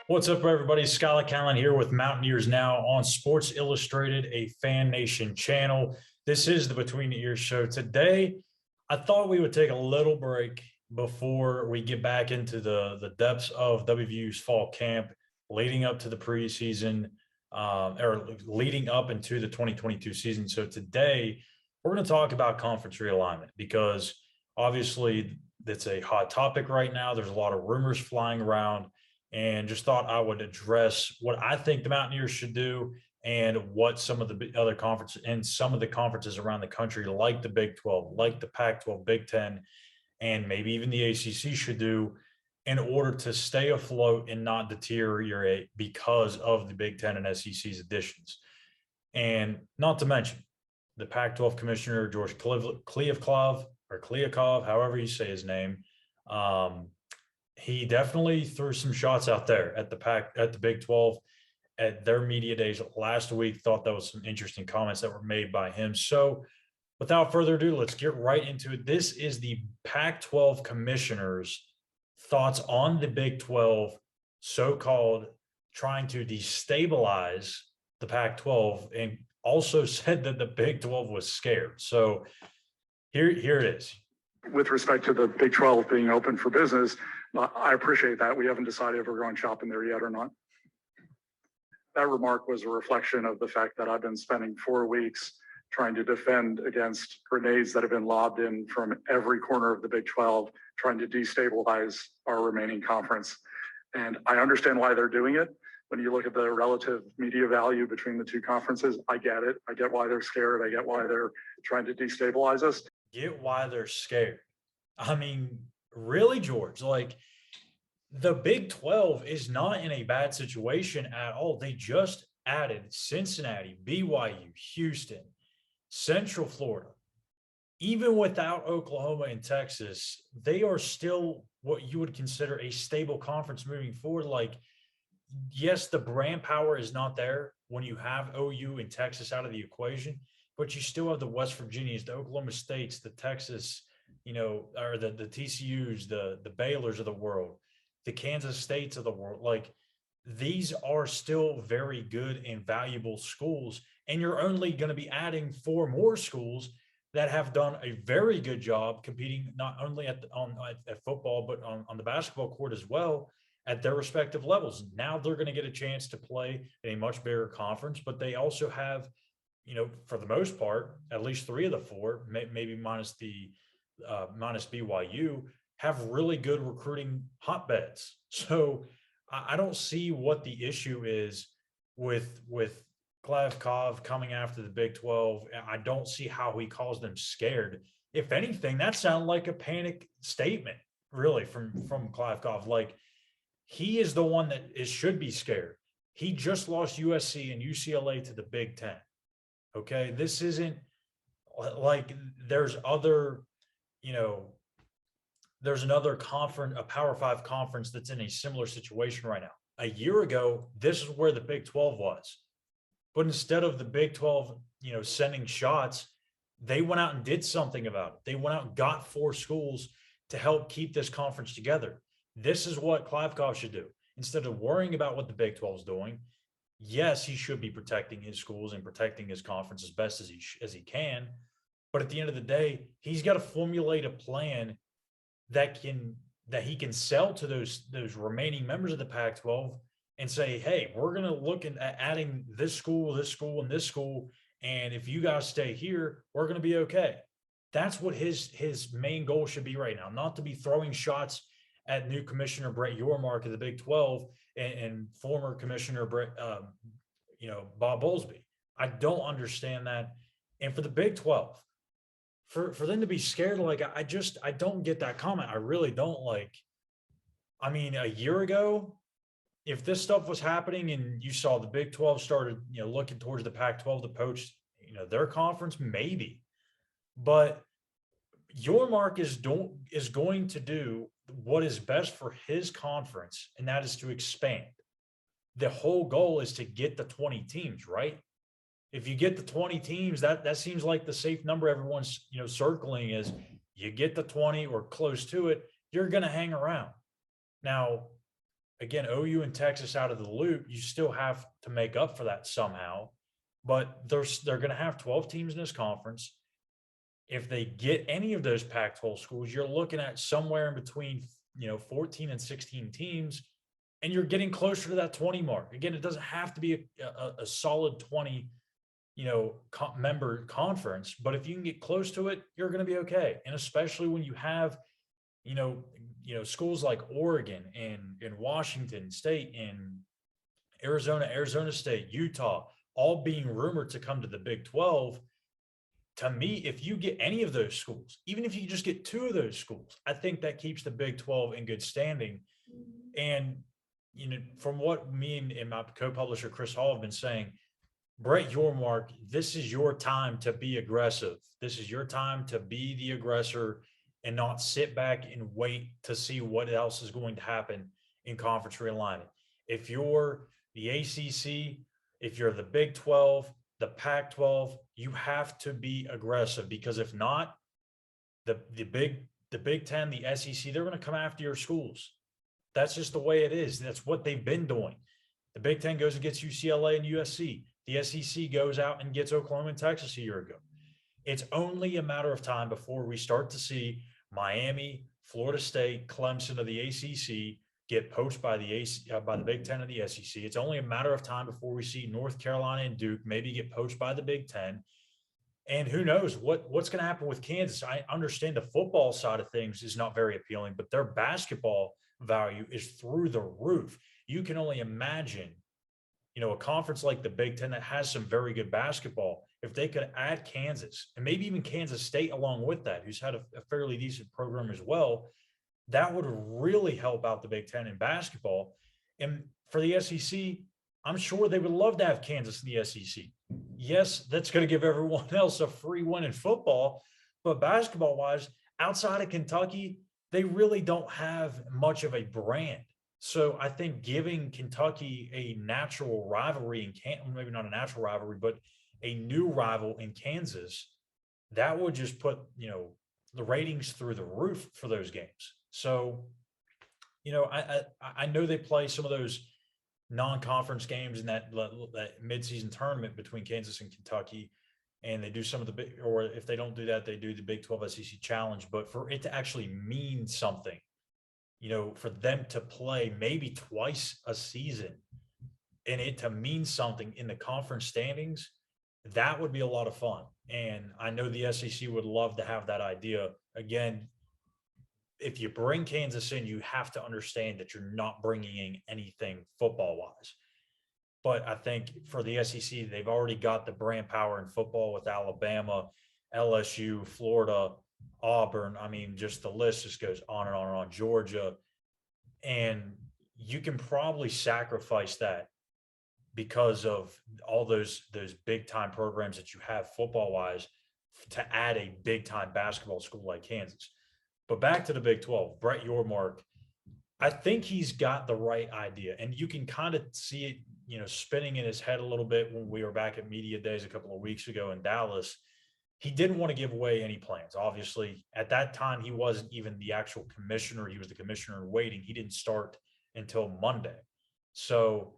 What's up, everybody? Schuyler here with Mountaineers Now on Sports Illustrated, a Fan Nation channel. This is the Between the Ears show. Today, I thought we would take a little break before we get back into the depths of WVU's fall camp, leading up to the preseason, or leading up into the 2022 season. So today, we're going to talk about conference realignment because obviously it's a hot topic right now. There's a lot of rumors flying around, and just thought I would address what I think the Mountaineers should do and what some of the other conferences and some of the conferences around the country, like the Big 12, like the Pac-12, Big 10, and maybe even the ACC should do in order to stay afloat and not deteriorate because of the Big 10 and SEC's additions. And not to mention the Pac-12 commissioner, George Kliavkoff, however you say his name, he definitely threw some shots out there at the Big 12 at their media days last week. Thought that was some interesting comments that were made by him. So without further ado, let's get right into it. This is the Pac-12 commissioner's thoughts on the Big 12, so-called trying to destabilize the Pac-12, and also said that the Big 12 was scared. So here it is. With respect to the Big 12 being open for business, I appreciate that. We haven't decided if we're going shopping there yet or not. That remark was a reflection of the fact that I've been spending 4 weeks trying to defend against grenades that have been lobbed in from every corner of the Big 12, trying to destabilize our remaining conference. And I understand why they're doing it. When you look at the relative media value between the two conferences, I get it. I get why they're scared. I get why they're trying to destabilize us. Get why they're scared. I mean, really, George, like the Big 12 is not in a bad situation at all. They just added Cincinnati, BYU, Houston, Central Florida. Even without Oklahoma and Texas, they are still what you would consider a stable conference moving forward. Like, yes, the brand power is not there when you have OU and Texas out of the equation, but you still have the West Virginias, the Oklahoma States, the Texas, or the TCUs, the Baylors of the world, the Kansas States of the world. Like, these are still very good and valuable schools, and you're only going to be adding 4 more schools that have done a very good job competing not only at football, but on the basketball court as well at their respective levels. Now they're going to get a chance to play in a much bigger conference, but they also have, for the most part, at least 3 of the 4, maybe minus BYU, have really good recruiting hotbeds. So I don't see what the issue is with Kliavkoff coming after the Big 12. I don't see how he calls them scared. If anything, that sounded like a panic statement, really, from Kliavkoff. Like, he is the one that should be scared. He just lost USC and UCLA to the Big 10. Okay, this isn't like there's another conference, a Power 5 conference that's in a similar situation right now. A year ago, this is where the Big 12 was. But instead of the Big 12, sending shots, they went out and did something about it. They went out and got 4 schools to help keep this conference together. This is what Kliavkoff should do. Instead of worrying about what the Big 12 is doing, yes, he should be protecting his schools and protecting his conference as best as he can. But at the end of the day, he's got to formulate a plan that he can sell to those remaining members of the Pac-12 and say, hey, we're going to look at adding this school, and this school, and if you guys stay here, we're going to be okay. That's what his main goal should be right now, not to be throwing shots at new Commissioner Brett Yormark of the Big 12 and former Commissioner Bob Bowlesby. I don't understand that. And for the Big 12, for them to be scared, like, I don't get that comment. I really don't. Like, I mean, a year ago, if this stuff was happening and you saw the Big 12 started, looking towards the Pac-12 to poach, their conference, maybe. But Yormark is going to do what is best for his conference, and that is to expand. The whole goal is to get the 20 teams, right? If you get the 20 teams, that seems like the safe number everyone's circling is you get the 20 or close to it, you're going to hang around. Now, again, OU and Texas out of the loop, you still have to make up for that somehow. But they're going to have 12 teams in this conference. If they get any of those Pac-12 schools, you're looking at somewhere in between, 14 and 16 teams, and you're getting closer to that 20 mark. Again, it doesn't have to be a solid 20, member conference, but if you can get close to it, you're going to be okay. And especially when you have, schools like Oregon and Washington State and Arizona State, Utah, all being rumored to come to the Big 12. To me, if you get any of those schools, even if you just get two of those schools, I think that keeps the Big 12 in good standing. And, from what me and my co-publisher Chris Hall have been saying, Brett Yormark, this is your time to be aggressive. This is your time to be the aggressor and not sit back and wait to see what else is going to happen in conference realignment. If you're the ACC, if you're the Big 12, the Pac-12, you have to be aggressive, because if not, the Big 10, the SEC, they're going to come after your schools. That's just the way it is. That's what they've been doing. The Big 10 goes and gets UCLA and USC. The SEC goes out and gets Oklahoma and Texas a year ago. It's only a matter of time before we start to see Miami, Florida State, Clemson of the ACC get poached by the Big 10 and the SEC. It's only a matter of time before we see North Carolina and Duke maybe get poached by the Big 10. And who knows what's going to happen with Kansas. I understand the football side of things is not very appealing, but their basketball value is through the roof. You can only imagine, a conference like the Big 10 that has some very good basketball, if they could add Kansas and maybe even Kansas State along with that, who's had a fairly decent program as well, that would really help out the Big 10 in basketball. And for the SEC, I'm sure they would love to have Kansas in the SEC. Yes, that's going to give everyone else a free win in football, but basketball-wise, outside of Kentucky, they really don't have much of a brand. So I think giving Kentucky a natural rivalry in maybe not a natural rivalry, but a new rival in Kansas, that would just put, the ratings through the roof for those games. So, I know they play some of those non-conference games in that midseason tournament between Kansas and Kentucky, and they do some of the big, or if they don't do that, they do the Big 12 SEC Challenge. But for it to actually mean something, for them to play maybe twice a season and it to mean something in the conference standings, that would be a lot of fun. And I know the SEC would love to have that idea. Again, if you bring Kansas in, you have to understand that you're not bringing in anything football-wise. But I think for the SEC, they've already got the brand power in football with Alabama, LSU, Florida, Auburn. I mean, just the list just goes on and on and on. Georgia. And you can probably sacrifice that because of all those big time programs that you have football wise to add a big time basketball school like Kansas. But back to the Big 12, Brett Yormark, I think he's got the right idea, and you can kind of see it, spinning in his head a little bit when we were back at media days a couple of weeks ago in Dallas. He didn't want to give away any plans. Obviously, at that time, he wasn't even the actual commissioner. He was the commissioner in waiting. He didn't start until Monday. So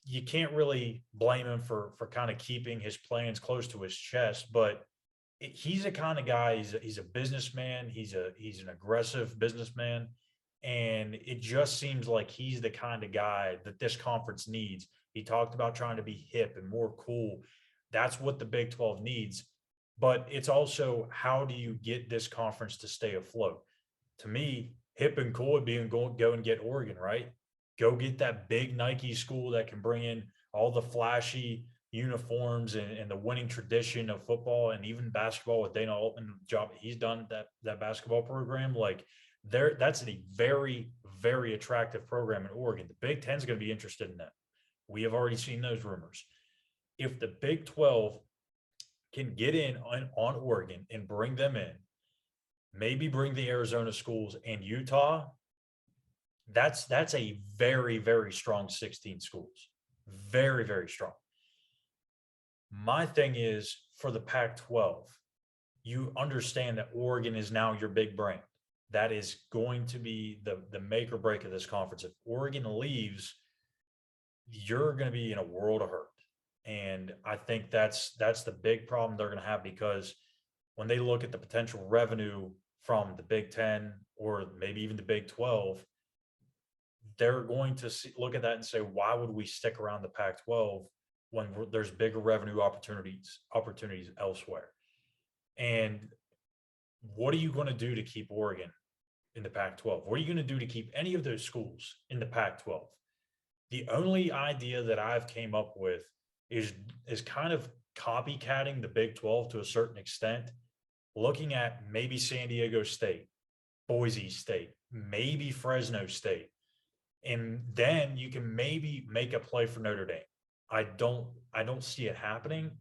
you can't really blame him for kind of keeping his plans close to his chest, but he's a kind of guy, he's a businessman. He's an aggressive businessman. And it just seems like he's the kind of guy that this conference needs. He talked about trying to be hip and more cool. That's what the Big 12 needs. But it's also, how do you get this conference to stay afloat? To me, hip and cool would be go and get Oregon, right? Go get that big Nike school that can bring in all the flashy uniforms and the winning tradition of football and even basketball with Dana Altman, the job he's done that basketball program. Like that's a very, very attractive program in Oregon. The Big 10 is going to be interested in that. We have already seen those rumors. If the Big 12 can get in on Oregon and bring them in, maybe bring the Arizona schools and Utah, that's a very, very strong 16 schools. Very, very strong. My thing is, for the Pac-12, you understand that Oregon is now your big brand. that is going to be the make or break of this conference. If Oregon leaves, you're going to be in a world of hurt. And I think that's the big problem they're going to have, because when they look at the potential revenue from the Big Ten or maybe even the Big 12, they're going to look at that and say, why would we stick around the Pac-12 when there's bigger revenue opportunities elsewhere? And what are you going to do to keep Oregon in the Pac-12? What are you going to do to keep any of those schools in the Pac-12? The only idea that I've came up with is kind of copycatting the Big 12 to a certain extent, looking at maybe San Diego State, Boise State, maybe Fresno State, and then you can maybe make a play for Notre Dame. I don't see it happening,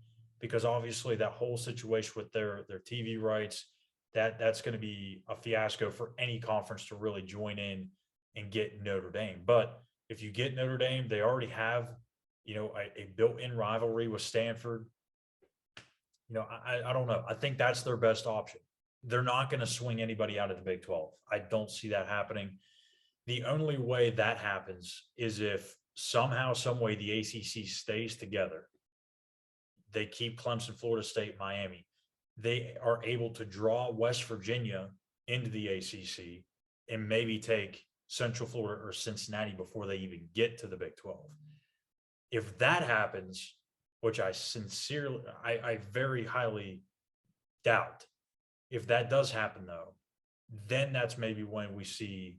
because obviously that whole situation with their TV rights, that's going to be a fiasco for any conference to really join in and get Notre Dame. But if you get Notre Dame, they already have, a built-in rivalry with Stanford. I don't know. I think that's their best option. They're not going to swing anybody out of the Big 12. I don't see that happening. The only way that happens is if somehow, some way, the ACC stays together. They keep Clemson, Florida State, Miami. They are able to draw West Virginia into the ACC and maybe take Central Florida or Cincinnati before they even get to the Big 12. If that happens, which I very highly doubt, if that does happen though, then that's maybe when we see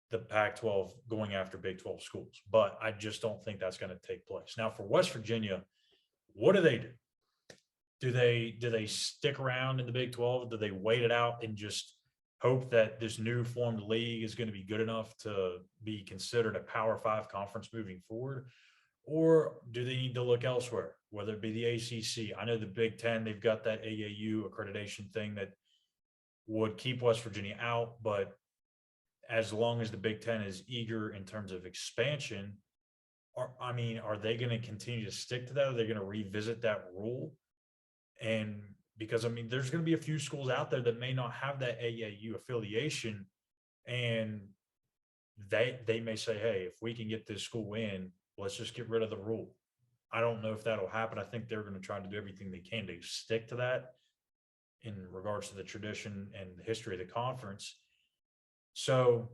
the Pac-12 going after Big 12 schools. But I just don't think that's going to take place. Now, for West Virginia, what do they do? Do they stick around in the Big 12? Do they wait it out and just hope that this new formed league is going to be good enough to be considered a Power 5 conference moving forward? Or do they need to look elsewhere, whether it be the ACC? I know the Big Ten, they've got that AAU accreditation thing that would keep West Virginia out, but as long as the Big Ten is eager in terms of expansion, are they going to continue to stick to that? Are they going to revisit that rule? And because, there's going to be a few schools out there that may not have that AAU affiliation, and they may say, hey, if we can get this school in, let's just get rid of the rule. I don't know if that'll happen. I think they're going to try to do everything they can to stick to that in regards to the tradition and the history of the conference. So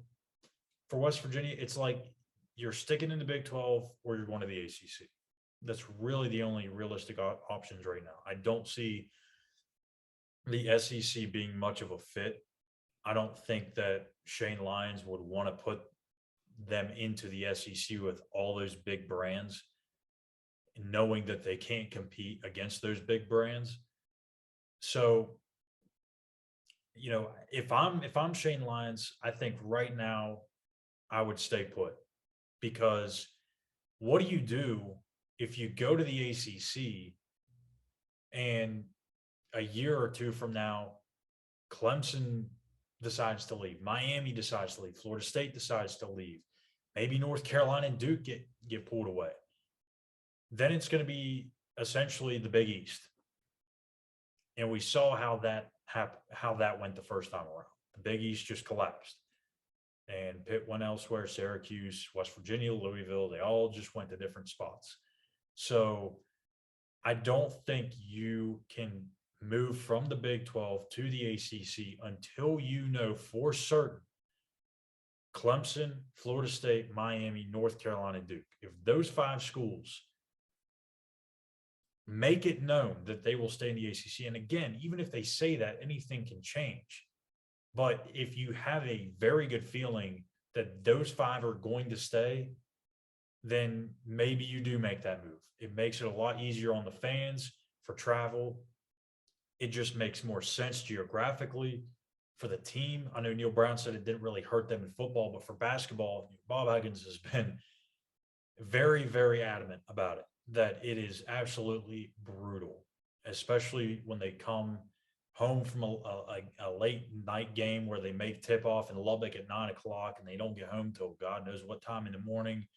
for West Virginia, it's like you're sticking in the Big 12 or you're going to the ACC. That's really the only realistic options right now. I don't see the SEC being much of a fit. I don't think that Shane Lyons would want to put them into the SEC with all those big brands, knowing that they can't compete against those big brands. So, if I'm Shane Lyons, I think right now I would stay put, because what do you do if you go to the ACC and a year or two from now, Clemson decides to leave, Miami decides to leave, Florida State decides to leave, maybe North Carolina and Duke get pulled away? Then it's going to be essentially the Big East. And we saw how that went the first time around. The Big East just collapsed. And Pitt went elsewhere, Syracuse, West Virginia, Louisville, they all just went to different spots. So I don't think you can move from the Big 12 to the ACC until you know for certain Clemson, Florida State, Miami, North Carolina, Duke. If those 5 schools make it known that they will stay in the ACC, and again, even if they say that, anything can change. But if you have a very good feeling that those 5 are going to stay, then maybe you do make that move. It makes it a lot easier on the fans for travel. It just makes more sense geographically for the team. I know Neil Brown said it didn't really hurt them in football, but for basketball, Bob Huggins has been very, very adamant about it, that it is absolutely brutal, especially when they come home from a late night game where they make tip off in Lubbock at 9:00 and they don't get home till God knows what time in the morning,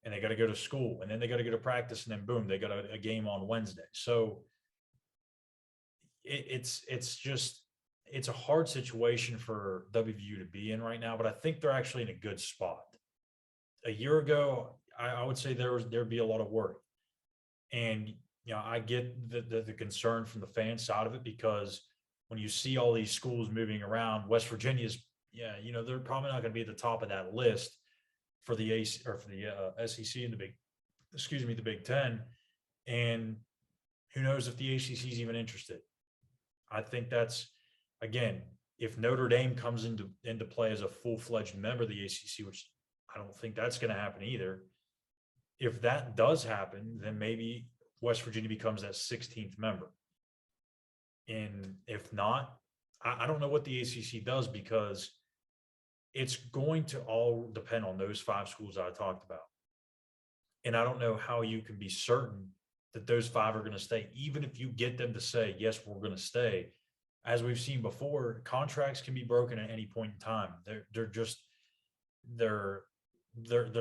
and they got to go to school, and then they got to go to practice, and then boom, they got a game on Wednesday. So it's just, it's a hard situation for WVU to be in right now, but I think they're actually in a good spot. A year ago, I would say there'd be a lot of worry. And I get the concern from the fan side of it, because when you see all these schools moving around, West Virginia's, yeah, they're probably not going to be at the top of that list for the AC or for the SEC and the Big Ten. And who knows if the ACC is even interested. I think that's, again, if Notre Dame comes into play as a full-fledged member of the ACC, which I don't think that's going to happen either. If that does happen, then maybe West Virginia becomes that 16th member. And if not, I don't know what the ACC does, because it's going to all depend on those 5 schools I talked about. And I don't know how you can be certain that those 5 are going to stay, even if you get them to say, yes, we're going to stay. As we've seen before, contracts can be broken at any point in time. They're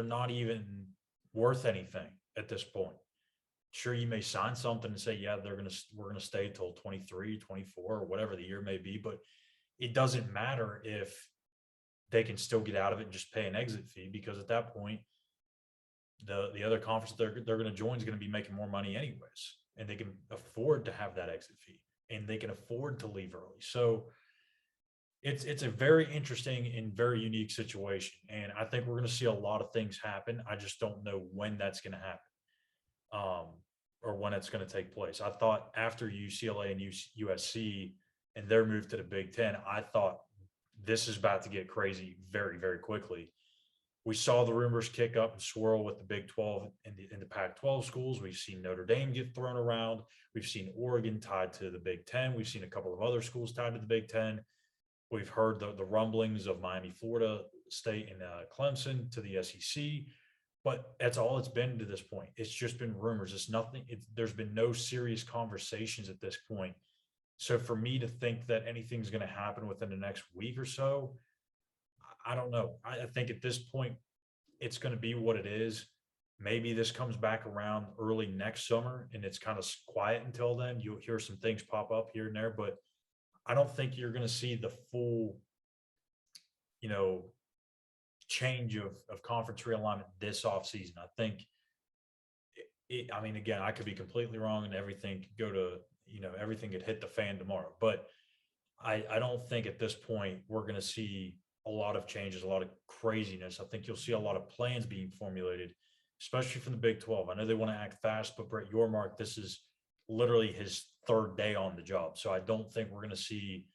not even worth anything at this point. Sure, you may sign something and say, yeah, we're going to stay till 23, 24, or whatever the year may be, but it doesn't matter if they can still get out of it and just pay an exit fee, because at that point, the other conference they're going to join is going to be making more money anyways, and they can afford to have that exit fee, and they can afford to leave early. So it's a very interesting and very unique situation, and I think we're going to see a lot of things happen. I just don't know when that's going to happen, or when it's going to take place. I thought after UCLA and USC and their move to the Big Ten, I thought this is about to get crazy very, very quickly. We saw the rumors kick up and swirl with the Big 12 and the Pac-12 schools. We've seen Notre Dame get thrown around. We've seen Oregon tied to the Big Ten. We've seen a couple of other schools tied to the Big Ten. We've heard the rumblings of Miami, Florida State, and Clemson to the SEC. But that's all it's been to this point. It's just been rumors. It's nothing. There's been no serious conversations at this point. So for me to think that anything's going to happen within the next week or so, I don't know. I think at this point, it's going to be what it is. Maybe this comes back around early next summer and it's kind of quiet until then. You'll hear some things pop up here and there, but I don't think you're going to see the full, change of conference realignment this offseason. I think I mean, again, I could be completely wrong and everything could go to, everything could hit the fan tomorrow, but I don't think at this point we're going to see a lot of changes, a lot of craziness. I think you'll see a lot of plans being formulated, especially from the Big 12. I know they want to act fast, but Brett Yormark, this is literally his 3rd day on the job. So I don't think we're going to see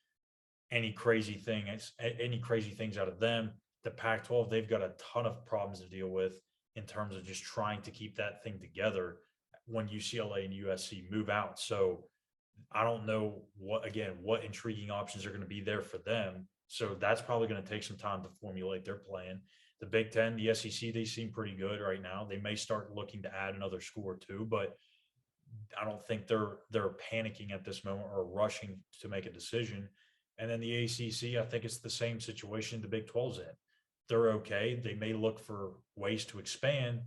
any crazy things out of them. The Pac-12, they've got a ton of problems to deal with in terms of just trying to keep that thing together when UCLA and USC move out. So I don't know what intriguing options are going to be there for them. So that's probably going to take some time to formulate their plan. The Big Ten, the SEC, they seem pretty good right now. They may start looking to add another school or two, but I don't think they're panicking at this moment or rushing to make a decision. And then the ACC, I think it's the same situation the Big 12's in. They're okay. They may look for ways to expand,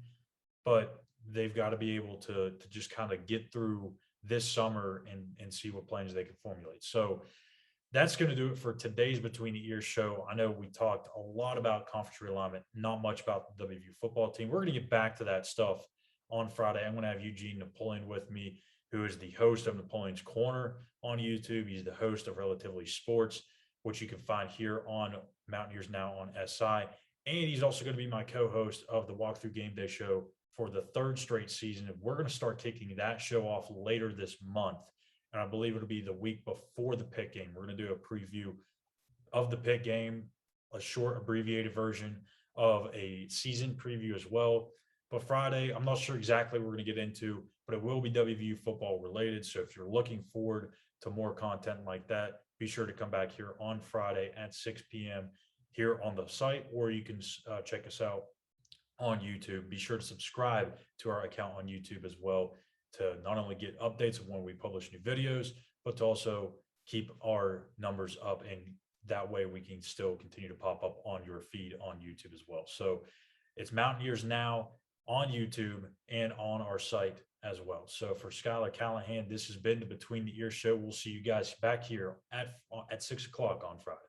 but they've got to be able to just kind of get through this summer and see what plans they can formulate. So that's going to do it for today's Between the Ears show. I know we talked a lot about conference realignment, not much about the WVU football team. We're going to get back to that stuff on Friday. I'm going to have Eugene Napoleon with me, who is the host of Napoleon's Corner on YouTube. He's the host of Relatively Sports, which you can find here on Mountaineers Now on SI. And he's also going to be my co-host of the Walkthrough Game Day show for the 3rd straight season. And we're going to start kicking that show off later this month. And I believe it'll be the week before the Pitt game. We're going to do a preview of the Pitt game, a short abbreviated version of a season preview as well. But Friday, I'm not sure exactly what we're going to get into, but it will be WVU football related. So if you're looking forward to more content like that, be sure to come back here on Friday at 6 p.m. here on the site, or you can check us out on YouTube. Be sure to subscribe to our account on YouTube as well to not only get updates of when we publish new videos, but to also keep our numbers up. And that way we can still continue to pop up on your feed on YouTube as well. So it's Mountaineers Now on YouTube and on our site, as well. So for Schuyler Callahan, this has been the Between the Ears show. We'll see you guys back here at 6 o'clock on Friday.